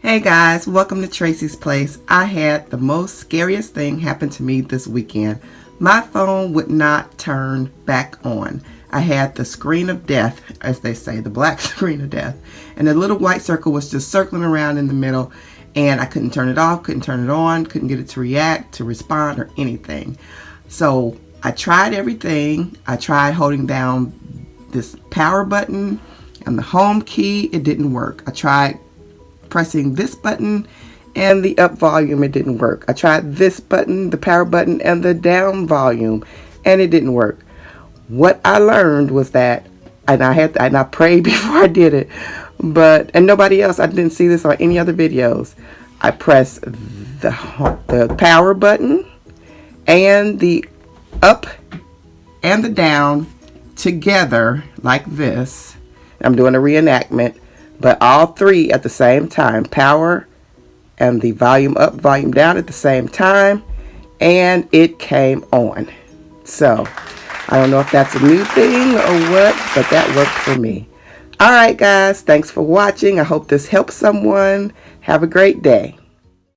Hey guys, welcome to Tracy's Place. I had the most scariest thing happen to me this weekend. My phone would not turn back on. I had the screen of death, as they say, the black screen of death. And the little white circle was just circling around in the middle, and I couldn't turn it off, couldn't turn it on, couldn't get it to react, to respond, or anything. So I tried everything. I tried holding down this power button and the home key. It didn't work. I tried pressing this button and the up volume. It didn't work. I tried this button, the power button, and the down volume, and it didn't work. What I learned was that, and I prayed before I did it, and nobody else, I didn't see this on any other videos. I pressed the power button and the up and the down together like this. I'm doing a reenactment. But all three at the same time, power and the volume up, volume down at the same time, and it came on. So, I don't know if that's a new thing or what, but that worked for me. Alright guys, thanks for watching. I hope this helps someone. Have a great day.